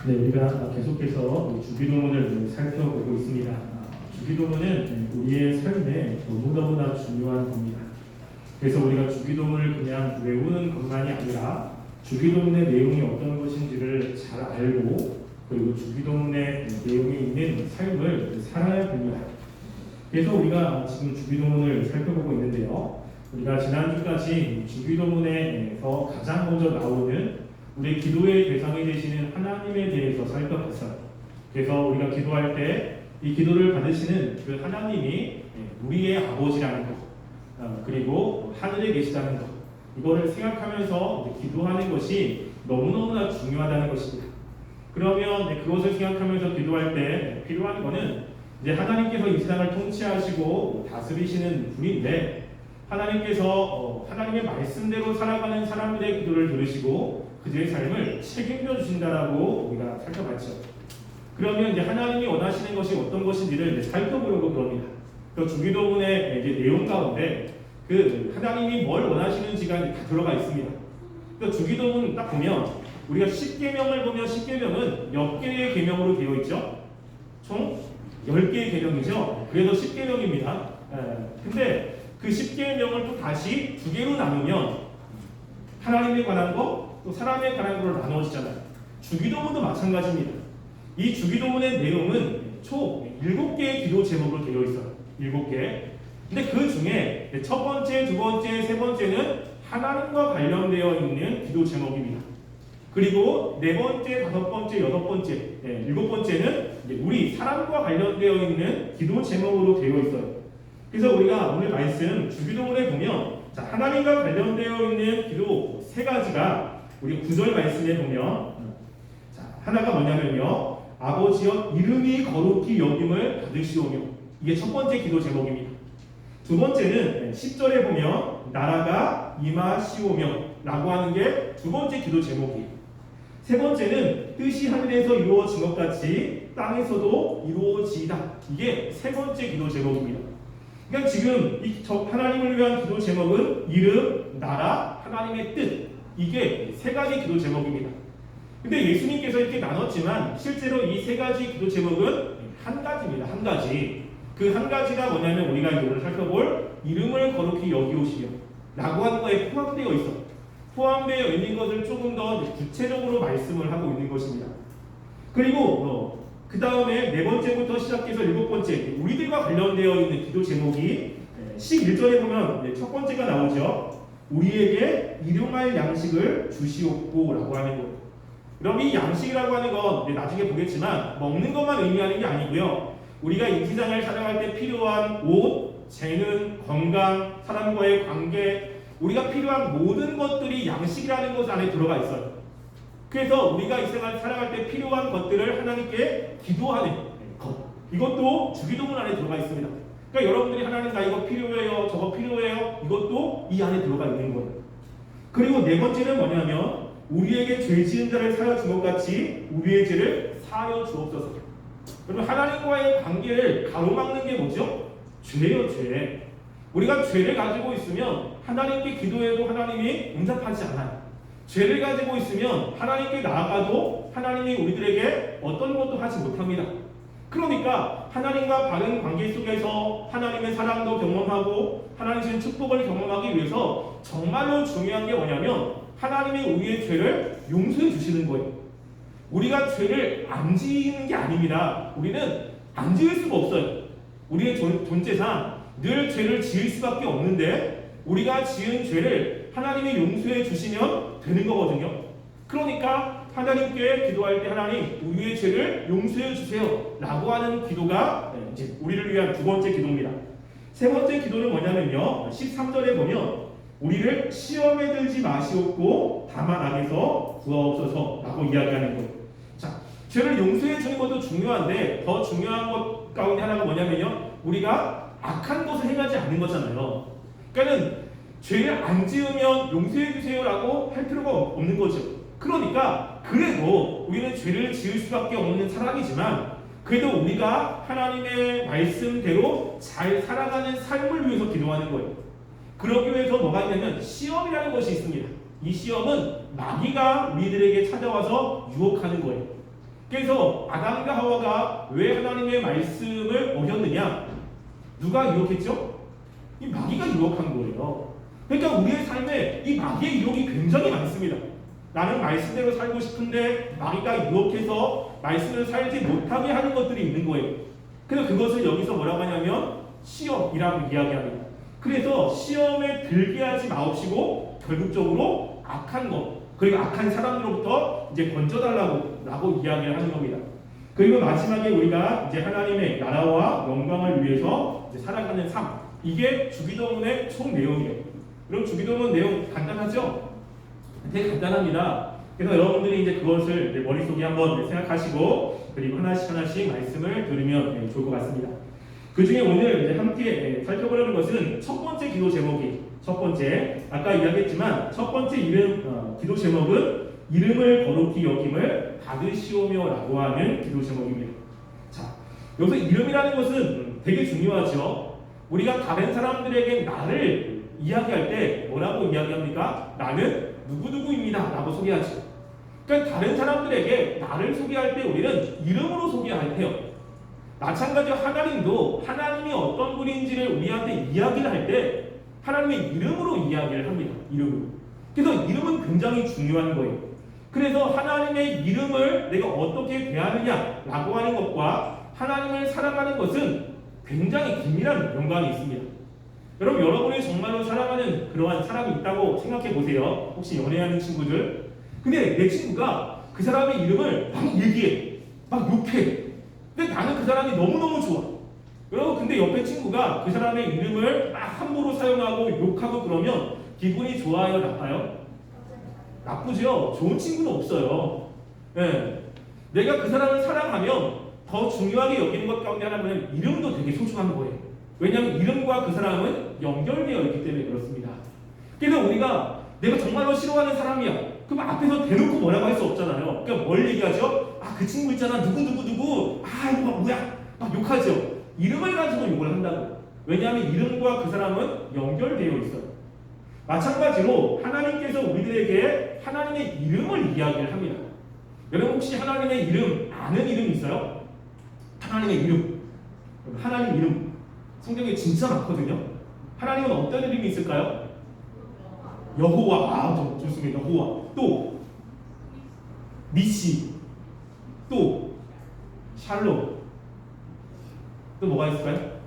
네, 우리가 계속해서 주기도문을 살펴보고 있습니다. 주기도문은 우리의 삶에 너무너무나 중요한 겁니다. 그래서 우리가 주기도문을 그냥 외우는 것만이 아니라 주기도문의 내용이 어떤 것인지를 잘 알고 그리고 주기도문의 내용이 있는 삶을 살아야 됩니다. 그래서 우리가 지금 주기도문을 살펴보고 있는데요. 우리가 지난주까지 주기도문에서 가장 먼저 나오는 우리 기도의 대상이 되시는 하나님에 대해서 살펴봤어요. 그래서 우리가 기도할 때 이 기도를 받으시는 그 하나님이 우리의 아버지라는 것, 그리고 하늘에 계시다는 것, 이거를 생각하면서 기도하는 것이 너무너무나 중요하다는 것입니다. 그러면 그것을 생각하면서 기도할 때 필요한 것은 이제 하나님께서 이 세상을 통치하시고 다스리시는 분인데 하나님께서 하나님의 말씀대로 살아가는 사람들의 기도를 들으시고 그들의 삶을 책임져 주신다라고 우리가 살펴봤죠. 그러면 이제 하나님이 원하시는 것이 어떤 것인지를 이제 살펴보려고 그럽니다. 그 주기도문의 이제 내용 가운데 그 하나님이 뭘 원하시는지가 다 들어가 있습니다. 그 주기도문 딱 보면 우리가 10계명을 보면 10계명은 몇 개의 계명으로 되어 있죠? 총 10개의 계명이죠. 그래서 10계명입니다. 근데 그 10계명을 또 다시 두 개로 나누면 하나님에 관한 거, 또 사람에 관한 거로 나누어지잖아요. 주기도문도 마찬가지입니다. 이 주기도문의 내용은 총 7개의 기도 제목으로 되어 있어요. 7개. 근데 그 중에 첫 번째, 두 번째, 세 번째는 하나님과 관련되어 있는 기도 제목입니다. 그리고 네 번째, 다섯 번째, 여섯 번째, 일곱 번째는 우리 사람과 관련되어 있는 기도 제목으로 되어 있어요. 그래서 우리가 오늘 말씀 주기도문에 보면 하나님과 관련되어 있는 기도 세 가지가 우리 9절 말씀에 보면 하나가 뭐냐면요. 아버지여 이름이 거룩히 여김을 받으시오며, 이게 첫 번째 기도 제목입니다. 두 번째는 10절에 보면 나라가 임하시오며 라고 하는 게 두 번째 기도 제목이에요. 세 번째는 뜻이 하늘에서 이루어진 것 같이 땅에서도 이루어지이다, 이게 세 번째 기도 제목입니다. 그러니까 지금 이 하나님을 위한 기도 제목은 이름, 나라, 하나님의 뜻, 이게 세 가지 기도 제목입니다. 근데 예수님께서 이렇게 나눴지만 실제로 이 세 가지 기도 제목은 한 가지입니다. 한 가지. 그 한 가지가 뭐냐면 우리가 오늘 살펴볼 이름을 거룩히 여기오시며 라고 하는 거에 포함되어 있어. 포함되어 있는 것을 조금 더 구체적으로 말씀을 하고 있는 것입니다. 그리고 그 다음에 네 번째부터 시작해서 일곱 번째 우리들과 관련되어 있는 기도 제목이 11절에 보면 첫 번째가 나오죠. 우리에게 일용할 양식을 주시옵고 라고 하는 것. 그럼 이 양식이라고 하는 건 나중에 보겠지만 먹는 것만 의미하는 게 아니고요. 우리가 이 세상을 살아갈 때 필요한 옷, 재능, 건강, 사람과의 관계, 우리가 필요한 모든 것들이 양식이라는 것 안에 들어가 있어요. 그래서 우리가 이 세상을 살아갈 때 필요한 것들을 하나님께 기도하는 것, 이것도 주기도문 안에 들어가 있습니다. 그러니까 여러분들이 하나님 나 이거 필요해요, 저거 필요해요, 이것도 이 안에 들어가 있는 거예요. 그리고 네 번째는 뭐냐면 우리에게 죄 지은 자를 사여 준 것 같이 우리의 죄를 사여 주옵소서. 그러면 하나님과의 관계를 가로막는 게 뭐죠? 죄예요, 죄. 우리가 죄를 가지고 있으면 하나님께 기도해도 하나님이 응답하지 않아요. 죄를 가지고 있으면 하나님께 나아가도 하나님이 우리들에게 어떤 것도 하지 못합니다. 그러니까 하나님과 바른 관계 속에서 하나님의 사랑도 경험하고 하나님 주신 축복을 경험하기 위해서 정말로 중요한 게 뭐냐면 하나님이 우리의 죄를 용서해 주시는 거예요. 우리가 죄를 안 지는 게 아닙니다. 우리는 안 지을 수가 없어요. 우리의 존재상 늘 죄를 지을 수밖에 없는데 우리가 지은 죄를 하나님이 용서해 주시면 되는 거거든요. 그러니까 하나님께 기도할 때 하나님 우리의 죄를 용서해 주세요 라고 하는 기도가 이제 우리를 위한 두 번째 기도입니다. 세 번째 기도는 뭐냐면요. 13절에 보면 우리를 시험에 들지 마시옵고 다만 악에서 구하옵소서 라고 이야기하는 거예요. 자, 죄를 용서해 주는 것도 중요한데 더 중요한 것 가운데 하나가 뭐냐면요. 우리가 악한 것을 행하지 않는 거잖아요. 그러니까는 죄를 안 지으면 용서해 주세요 라고 할 필요가 없는 거죠. 그러니까 그래도 우리는 죄를 지을 수밖에 없는 사람이지만 그래도 우리가 하나님의 말씀대로 잘 살아가는 삶을 위해서 기도하는 거예요. 그러기 위해서 뭐가 있냐면 시험이라는 것이 있습니다. 이 시험은 마귀가 우리들에게 찾아와서 유혹하는 거예요. 그래서 아담과 하와가 왜 하나님의 말씀을 어겼느냐? 누가 유혹했죠? 이 마귀가 유혹한 거예요. 그러니까 우리의 삶에 이 마귀의 유혹이 굉장히 많습니다. 나는 말씀대로 살고 싶은데 마귀가 유혹해서 말씀을 살지 못하게 하는 것들이 있는 거예요. 그래서 그것을 여기서 뭐라고 하냐면 시험이라고 이야기합니다. 그래서 시험에 들게 하지 마옵시고 결국적으로 악한 것 그리고 악한 사람으로부터 이제 건져달라고 이야기를 하는 겁니다. 그리고 마지막에 우리가 이제 하나님의 나라와 영광을 위해서 이제 살아가는 삶 이게 주기도문의 총 내용이에요. 그럼 주기도문 내용 간단하죠? 되게 간단합니다. 그래서 여러분들이 이제 그것을 이제 머릿속에 한번 생각하시고 그리고 하나씩 말씀을 들으면 좋을 것 같습니다. 그 중에 오늘 이제 함께 살펴보려는 것은 첫 번째 기도 제목이 첫 번째 아까 이야기했지만 첫 번째 기도 제목은 이름을 거룩히 여김을 받으시오며라고 하는 기도 제목입니다. 자, 여기서 이름이라는 것은 되게 중요하죠. 우리가 다른 사람들에게 나를 이야기할 때 뭐라고 이야기합니까? 나는 누구누구입니다 라고 소개하죠. 그러니까 다른 사람들에게 나를 소개할 때 우리는 이름으로 소개해야 해요. 마찬가지로 하나님도 하나님이 어떤 분인지를 우리한테 이야기를 할 때 하나님의 이름으로 이야기를 합니다. 이름으로. 그래서 이름은 굉장히 중요한 거예요. 그래서 하나님의 이름을 내가 어떻게 대하느냐라고 하는 것과 하나님을 사랑하는 것은 굉장히 긴밀한 연관이 있습니다. 여러분이 정말로 사랑하는 그러한 사람이 있다고 생각해 보세요. 혹시 연애하는 친구들. 근데 내 친구가 그 사람의 이름을 막 얘기해. 막 욕해. 근데 나는 그 사람이 너무너무 좋아. 여러분 근데 옆에 친구가 그 사람의 이름을 막 함부로 사용하고 욕하고 그러면 기분이 좋아요? 나빠요? 나쁘죠? 좋은 친구는 없어요. 네. 내가 그 사람을 사랑하면 더 중요하게 여기는 것 가운데 하나는 이름도 되게 소중한 거예요. 왜냐하면 이름과 그 사람은 연결되어 있기 때문에 그렇습니다. 그래서 우리가 내가 정말로 싫어하는 사람이야. 그럼 앞에서 대놓고 뭐라고 할 수 없잖아요. 그러니까 뭘 얘기하죠? 아, 그 친구 있잖아. 누구. 아, 이거 뭐야? 막 욕하죠. 이름을 가지고 욕을 한다고. 왜냐하면 이름과 그 사람은 연결되어 있어요. 마찬가지로 하나님께서 우리들에게 하나님의 이름을 이야기를 합니다. 여러분 혹시 하나님의 이름 아는 이름 있어요? 하나님의 이름. 하나님 이름. 성경에 진짜 많거든요. 하나님은 어떤 이름이 있을까요? 여호와. 아, 좋습니다. 여호와. 또 니시. 또 샬롬. 또 뭐가 있을까요?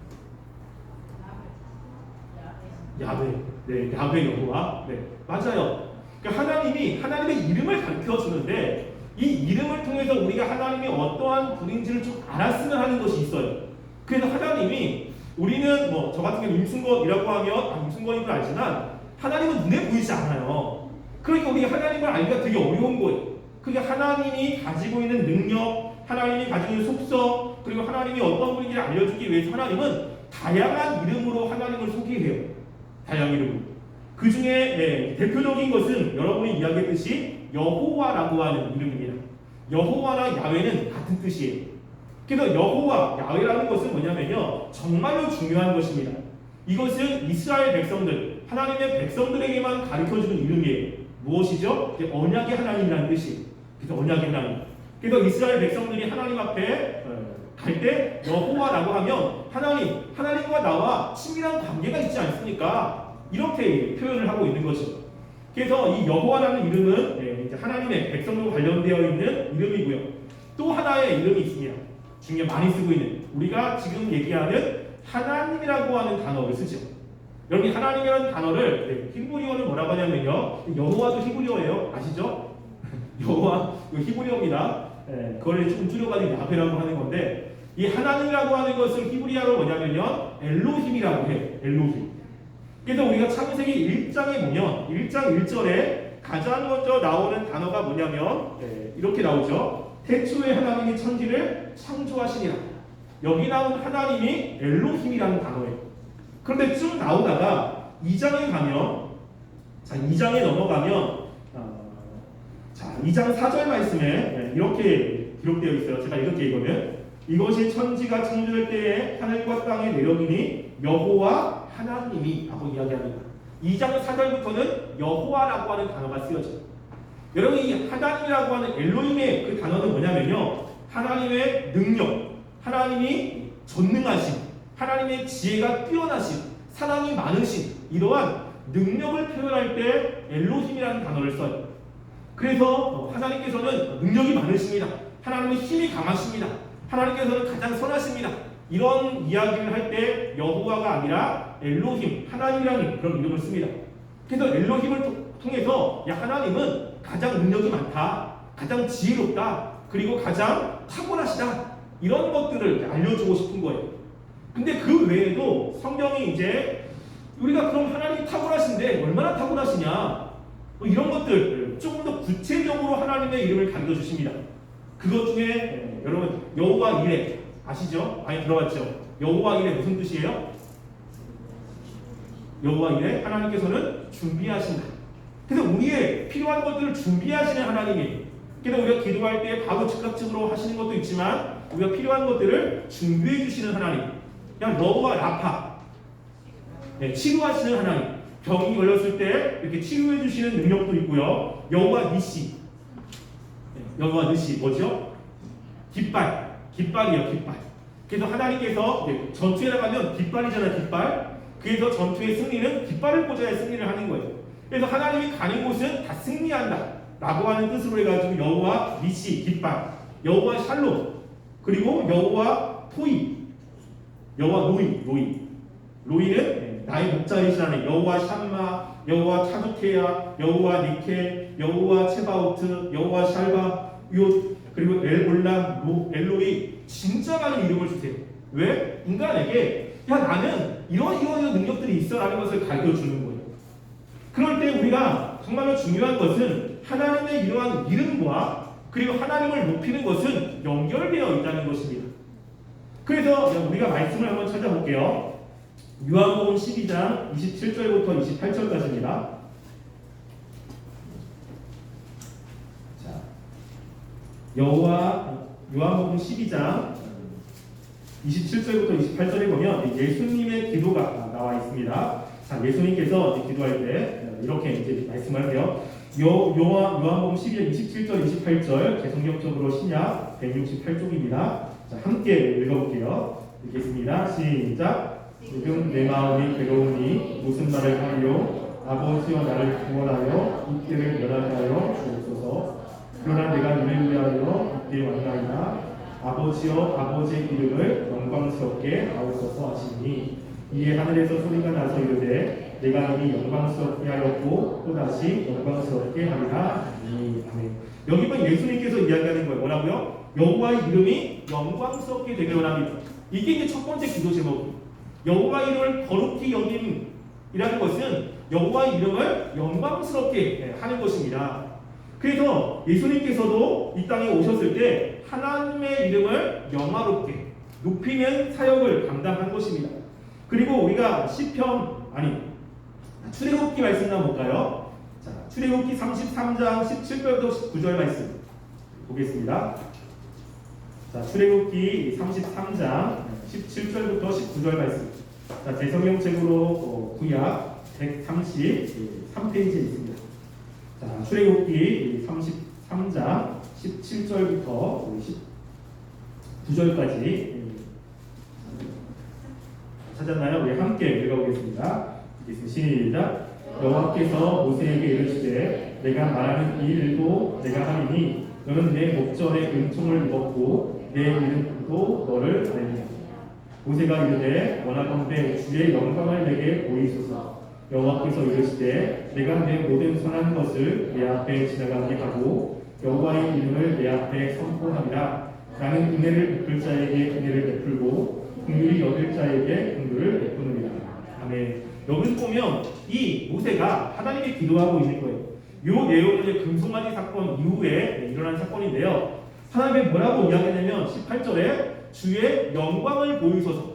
야훼. 네, 야훼 여호와. 네, 맞아요. 그러니까 하나님이 하나님의 이름을 가르쳐 주는데 이 이름을 통해서 우리가 하나님이 어떠한 분인지를 좀 알았으면 하는 것이 있어요. 그래서 하나님이 우리는 뭐 저 같은 경우 임순건이라고 하면 임순건인 걸 알지만 하나님은 눈에 보이지 않아요. 그러니까 우리가 하나님을 알기가 되게 어려운 거예요. 그게 하나님이 가지고 있는 능력, 하나님이 가지고 있는 속성, 그리고 하나님이 어떤 분인지를 알려주기 위해서 하나님은 다양한 이름으로 하나님을 소개해요. 다양한 이름으로. 그 중에 대표적인 것은 여러분이 이야기했듯이 여호와라고 하는 이름입니다. 여호와나 야훼는 같은 뜻이에요. 그래서 여호와, 야훼라는 것은 뭐냐면요, 정말로 중요한 것입니다. 이것은 이스라엘 백성들, 하나님의 백성들에게만 가르쳐주는 이름이에요. 무엇이죠? 언약의 하나님이라는 뜻이에요. 그래서 언약의 하나님. 그래서 이스라엘 백성들이 하나님 앞에 갈 때 여호와라고 하면 하나님과 나와 친밀한 관계가 있지 않습니까? 이렇게 표현을 하고 있는 거죠. 그래서 이 여호와라는 이름은 이제 하나님의 백성과 관련되어 있는 이름이고요. 또 하나의 이름이 있습니다. 중에 많이 쓰고 있는, 우리가 지금 얘기하는 하나님이라고 하는 단어를 쓰죠. 여러분이 하나님이라는 단어를 히브리어는 뭐라고 하냐면요, 여호와도 히브리어예요. 아시죠? 여호와 히브리어입니다. 그걸 좀 줄여가지고 야훼라고 하는 건데, 이 하나님이라고 하는 것을 히브리어로 뭐냐면요, 엘로힘이라고 해요. 엘로힘. 그래서 우리가 창세기 1장에 보면 1장 1절에 가장 먼저 나오는 단어가 뭐냐면 이렇게 나오죠. 태초에 하나님이 천지를 창조하시니라. 여기 나온 하나님이 엘로힘이라는 단어예요. 그런데 쭉 나오다가 2장에 가면, 자, 2장에 넘어가면, 자, 2장 4절 말씀에 이렇게 기록되어 있어요. 제가 이렇게 읽으면, 이것이 천지가 창조될 때에 하늘과 땅의 내력이니 여호와 하나님이 라고 이야기합니다. 2장 4절부터는 여호와라고 하는 단어가 쓰여져요. 여러분 이 하나님이라고 하는 엘로힘의 그 단어는 뭐냐면요, 하나님의 능력, 하나님이 전능하신, 하나님의 지혜가 뛰어나신, 사랑이 많으신 이러한 능력을 표현할 때 엘로힘이라는 단어를 써요. 그래서 하나님께서는 능력이 많으십니다. 하나님은 힘이 강하십니다. 하나님께서는 가장 선하십니다. 이런 이야기를 할 때 여호와가 아니라 엘로힘, 하나님이라는 그런 이름을 씁니다. 그래서 엘로힘을 통해서 야, 하나님은 가장 능력이 많다, 가장 지혜롭다, 그리고 가장 탁월하시다, 이런 것들을 알려주고 싶은 거예요. 근데 그 외에도 성경이 이제 우리가 그럼 하나님이 탁월하신데 얼마나 탁월하시냐, 뭐 이런 것들 조금 더 구체적으로 하나님의 이름을 가르쳐 주십니다. 그것 중에 여러분 여호와 이레 아시죠? 많이 들어봤죠? 여호와 이레 무슨 뜻이에요? 여호와 이레, 하나님께서는 준비하신다. 그래서 우리의 필요한 것들을 준비하시는 하나님이, 그래서 우리가 기도할 때 바로 즉각적으로 하시는 것도 있지만 우리가 필요한 것들을 준비해 주시는 하나님. 그냥 여호와 라파, 네, 치료하시는 하나님. 병이 걸렸을 때 이렇게 치료해 주시는 능력도 있고요. 여호와 니시, 여호와 니시 뭐죠? 깃발, 깃발이에요, 깃발. 그래서 하나님께서 전투에 나가면 깃발이잖아요, 깃발. 그래서 전투의 승리는 깃발을 꽂아야 승리를 하는 거예요. 그래서 하나님이 가는 곳은 다 승리한다 라고 하는 뜻으로 해가지고 여호와 니시, 깃발, 여호와 샬롬, 그리고 여호와 토이, 여호와 로이는 나의 목자이신 하나님, 여호와 샴마, 여호와 차두케야, 여호와 니케, 여호와 체바우트, 여호와 샬바, 그리고 엘볼람, 엘로이, 진짜 많은 이름을 주세요. 왜? 인간에게 야, 나는 이런 능력들이 있어라는 것을 가르쳐 주는 거예요. 그럴 때 우리가 정말로 중요한 것은 하나님의 이러한 이름과 그리고 하나님을 높이는 것은 연결되어 있다는 것입니다. 그래서 우리가 말씀을 한번 찾아볼게요. 요한복음 12장 27절부터 28절까지입니다. 자, 요한복음 12장 27절부터 28절에 보면 예수님의 기도가 나와 있습니다. 자, 예수님께서 기도할 때 이렇게 이제 말씀을 하세요. 요한복음 12장 27절, 28절 개성경적으로 신약 168쪽입니다. 자, 함께 읽어볼게요. 읽겠습니다. 시작. 지금 내 마음이 괴로우니 무슨 말을 하리요? 아버지여 나를 구원하여 이 때를 면하게 하여 주옵소서. 그러나 내가 너를 위하여 이때 왔나이다. 아버지여 아버지의 이름을 영광스럽게 하옵소서 하시니 이에 하늘에서 소리가 나서 이르되 내가 이미 영광스럽게 하였고 또다시 영광스럽게 하리라. 아멘. 여기 보면 예수님께서 이야기하는 거예요. 뭐라고요? 여호와의 이름이 영광스럽게 되길 원합니다. 이게 이제 첫 번째 기도 제목이에요. 여호와의 이름을 거룩히 여김이라는 것은 여호와의 이름을 영광스럽게 하는 것입니다. 그래서 예수님께서도 이 땅에 오셨을 때 하나님의 이름을 영화롭게 높이는 사역을 감당한 것입니다. 그리고 우리가 출애굽기 말씀 한번 볼까요? 자, 출애굽기 33장 17절부터 19절 말씀 보겠습니다. 자, 출애굽기 33장 17절부터 19절 말씀. 자, 대성경책으로 구약 133페이지에 있습니다. 자, 출애굽기 33장 17절부터 19절까지 찾았나요? 우리 함께 읽어보겠습니다. 시작. 여호와께서 모세에게 이르시되 내가 말하는 이 일도 내가 하리니 너는 내 목전에 은총을 입었고 내 이름도 너를 알리라. 모세가 이르되 원하건대 주의 영광을 내게 보이소서. 여호와께서 이르시되 내가 내 모든 선한 것을 내 앞에 지나가게 하고 여호와의 이름을 내 앞에 선포하리라. 나는 은혜를 베풀 자에게 은혜를 베풀고 긍휼히 여길 자에게 긍휼을 베푸느니라. 아멘. 여기 보면 이 모세가 하나님께 기도하고 있는 거예요. 이 내용은 이제 금송아지 사건 이후에 일어난 사건인데요. 하나님이 뭐라고 이야기하냐면 18절에 주의 영광을 보이소서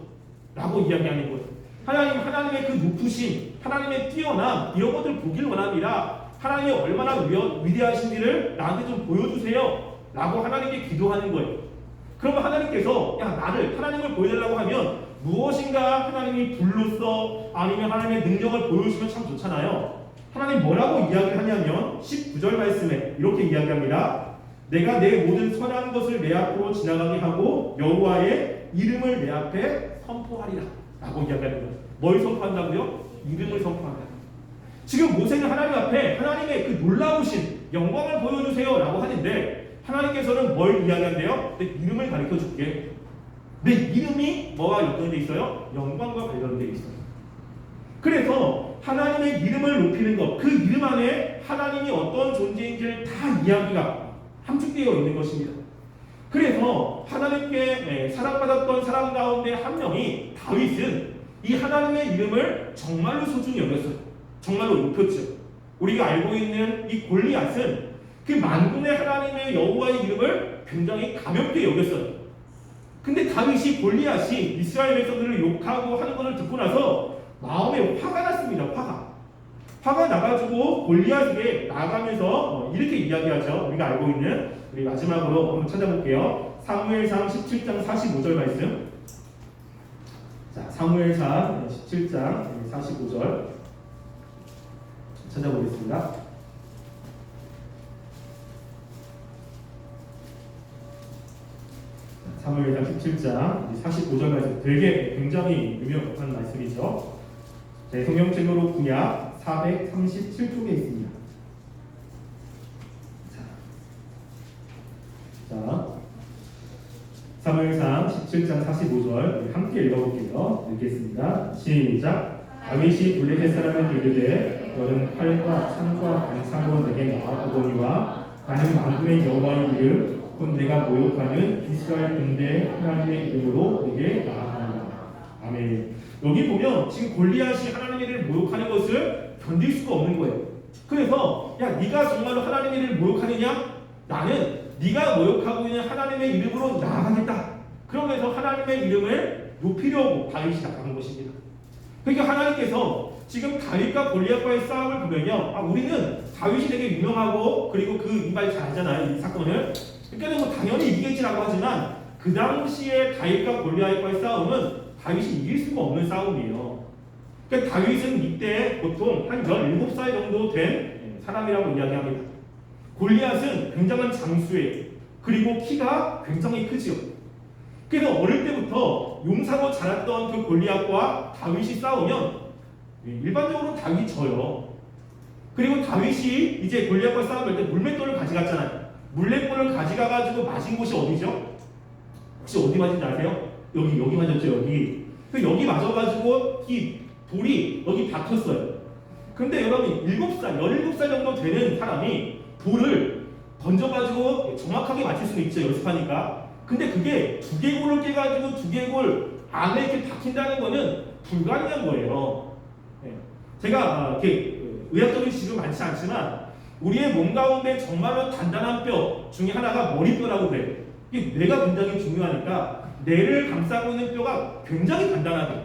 라고 이야기하는 거예요. 하나님의 그 높으심, 하나님의 뛰어남 이런 것들 보길 원합니다. 하나님이 얼마나 위대하신지를 나한테 좀 보여주세요 라고 하나님께 기도하는 거예요. 그러면 하나님께서 하나님을 보여달라고 하면 무엇인가 하나님이 불로써 아니면 하나님의 능력을 보여주시면 참 좋잖아요. 하나님 뭐라고 이야기를 하냐면 19절 말씀에 이렇게 이야기합니다. 내가 내 모든 선한 것을 내 앞으로 지나가게 하고 여호와의 이름을 내 앞에 선포하리라 라고 이야기하는 거예요. 뭘 선포한다고요? 이름을 선포한다. 지금 모세는 하나님 앞에 하나님의 그 놀라우신 영광을 보여주세요 라고 하는데 하나님께서는 뭘 이야기한대요? 내 이름을 가르쳐 줄게. 내 이름이 뭐와 연관되어 있어요? 영광과 관련되어 있어요. 그래서 하나님의 이름을 높이는 것, 그 이름 안에 하나님이 어떤 존재인지를 다 이야기가 함축되어 있는 것입니다. 그래서 하나님께 사랑받았던 사람 가운데 한 명이 다윗은 이 하나님의 이름을 정말로 소중히 여겼어요. 정말로 높였죠. 우리가 알고 있는 이 골리앗은 그 만군의 하나님의 여호와의 이름을 굉장히 가볍게 여겼어요. 근데 다윗이 골리앗이 이스라엘 백성들을 욕하고 하는 것을 듣고 나서 마음에 화가 났습니다. 화가 나가지고 골리앗에게 나가면서 이렇게 이야기하죠. 우리가 알고 있는 우리 마지막으로 한번 찾아볼게요. 사무엘상 17장 45절 말씀. 자, 사무엘상 17장 45절 찾아보겠습니다. 사무엘상 17장 45절 말씀 되게 굉장히 유명한 말씀이죠. 제 성경책으로 구약 437쪽에 있습니다. 자, 사무엘상 17장 45절 함께 읽어볼게요. 읽겠습니다. 시작. 다윗이 블레셋 사람을 이르되 너는 활과 창과 방창으로 내게 나아오거니와 나는 만군의 여호와의 이름 곧 내가 모욕하는 이스라엘 군대 하나님의 이름으로 내게 나아가노라. 아멘. 여기 보면 지금 골리앗이 하나님의 이름을 모욕하는 것을 견딜 수가 없는 거예요. 그래서 야 네가 정말로 하나님의 이름을 모욕하느냐? 나는 네가 모욕하고 있는 하나님의 이름으로 나아가겠다. 그러면서 하나님의 이름을 높이려고 다윗이 나가는 것입니다. 그러니까 하나님께서 지금 다윗과 골리앗과의 싸움을 보면요, 우리는 다윗이 되게 유명하고 그리고 그 이 말 잘하잖아요, 이 사건을. 그러니까 뭐 당연히 이기겠지라고 하지만 그 당시에 다윗과 골리앗과의 싸움은 다윗이 이길 수가 없는 싸움이에요. 그러니까 다윗은 이때 보통 한 17살 정도 된 사람이라고 이야기합니다. 골리앗은 굉장한 장수예요. 그리고 키가 굉장히 크지요. 그래서 어릴 때부터 용사로 자랐던 그 골리앗과 다윗이 싸우면 일반적으로 다윗이 져요. 그리고 다윗이 이제 골리앗과 싸움할 때 물맷돌을 가져갔잖아요. 물맷돌을 가져가가지고 맞은 곳이 어디죠? 혹시 어디 맞은지 아세요? 여기 맞았죠, 여기. 여기 맞아가지고 이 돌이 여기 박혔어요. 근데 여러분 17살 정도 되는 사람이 돌을 던져가지고 정확하게 맞출 수는 있죠, 연습하니까. 근데 그게 두개골을 깨가지고 두개골 안에 이렇게 박힌다는 거는 불가능한 거예요. 제가 이렇게 의학적인 지식은 많지 않지만 우리의 몸 가운데 정말로 단단한 뼈 중에 하나가 머리뼈라고 그래요. 이게 뇌가 굉장히 중요하니까 뇌를 감싸고 있는 뼈가 굉장히 단단하대요.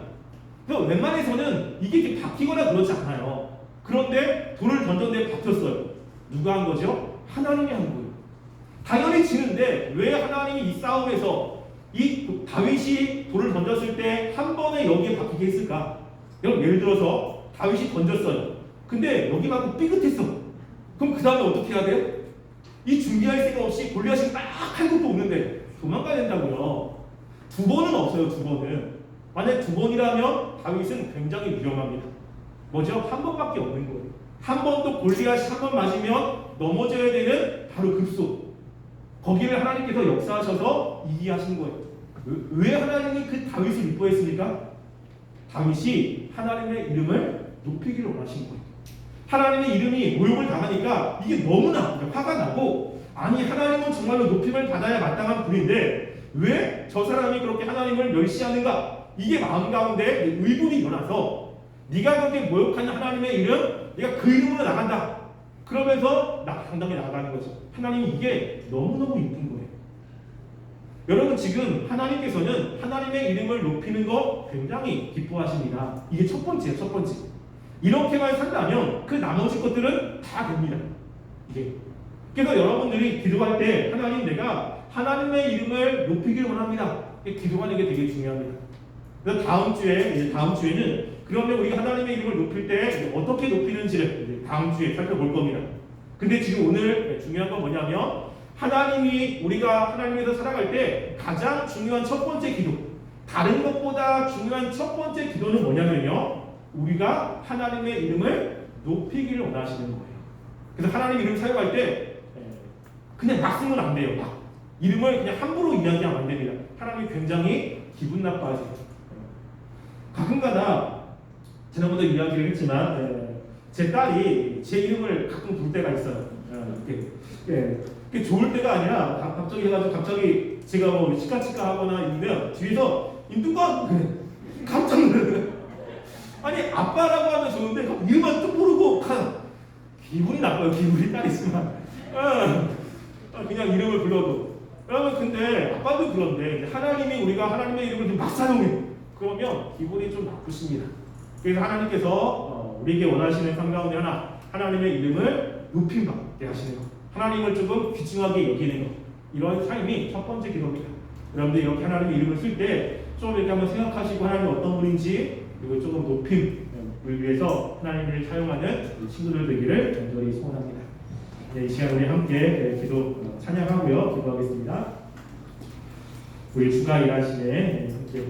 그래서 웬만해서는 이게 이렇게 박히거나 그렇지 않아요. 그런데 돌을 던졌는데 박혔어요. 누가 한 거죠? 하나님이 한 거예요. 당연히 지는데 왜 하나님이 이 싸움에서 이 다윗이 돌을 던졌을 때 한 번에 여기에 박히게 했을까? 여러분 예를 들어서 다윗이 던졌어요. 근데 여기 맞고 삐끗했어. 그럼 그 다음에 어떻게 해야 돼요? 이 준비할 생각 없이 골리앗이 딱 한 것도 없는데 도망가야 된다고요. 2번은 없어요. 2번은. 만약 2번이라면 다윗은 굉장히 위험합니다. 뭐죠? 한 번밖에 없는 거예요. 한 번도 골리앗이 한 번 맞으면 넘어져야 되는 바로 급소. 거기를 하나님께서 역사하셔서 이기게 하신 거예요. 왜 하나님이 그 다윗을 이뻐했습니까? 다윗이 하나님의 이름을 높이기를 원하신 거예요. 하나님의 이름이 모욕을 당하니까 이게 너무나 화가 나고, 아니 하나님은 정말로 높임을 받아야 마땅한 분인데 왜 저 사람이 그렇게 하나님을 멸시하는가? 이게 마음 가운데 의문이 일어나서 네가 그렇게 모욕하는 하나님의 이름, 네가 그 이름으로 나간다. 그러면서 당당히 나가는 거죠. 하나님이 이게 너무너무 이쁜 거예요. 여러분 지금 하나님께서는 하나님의 이름을 높이는 거 굉장히 기뻐하십니다. 이게 첫 번째. 이렇게만 산다면 그 나머지 것들은 다 됩니다. 이게. 그래서 여러분들이 기도할 때 하나님 내가 하나님의 이름을 높이기를 원합니다. 기도하는 게 되게 중요합니다. 그래서 다음 주에는 그러면 우리가 하나님의 이름을 높일 때 어떻게 높이는지를 다음 주에 살펴볼 겁니다. 근데 지금 오늘 중요한 건 뭐냐면 하나님이 우리가 하나님에서 살아갈 때 가장 중요한 첫 번째 기도, 다른 것보다 중요한 첫 번째 기도는 뭐냐면요, 우리가 하나님의 이름을 높이기를 원하시는 거예요. 그래서 하나님 이름 사용할 때 그냥 막 쓰면 안 돼요. 막 이름을 그냥 함부로 이야기하면 안 됩니다. 하나님이 굉장히 기분 나빠하세요. 가끔가다 지난번에 이야기를 했지만 제 딸이 제 이름을 가끔 부를 때가 있어요. 그게 좋을 때가 아니라 갑자기 해가지고 갑자기 제가 뭐 치카치카 하거나 이러면 뒤에서 누가 깜짝 놀라요. 아니 아빠라고 하면 좋은데 이름만 뚝 부르고 기분이 나빠요. 기분이 딸 있으면 그냥 이름을 불러도. 그러면 근데 아빠도 그런데 하나님이 우리가 하나님의 이름을 좀 막 사용해. 그러면 기분이 좀 나쁘십니다. 그래서 하나님께서 우리에게 원하시는 삶 가운데 하나님의 이름을 높임받게 하시는 것, 하나님을 조금 귀중하게 여기는 것, 이런 삶이 첫 번째 기도입니다. 여러분들 이렇게 하나님의 이름을 쓸 때 좀 이렇게 한번 생각하시고 하나님 어떤 분인지 그리고 조금 높임을 위해서 하나님을 사용하는 친구들 되기를 간절히 소원합니다. 이 시간 우리 함께 기도 찬양하고요, 기도하겠습니다. 우리 주가 일하시네 함께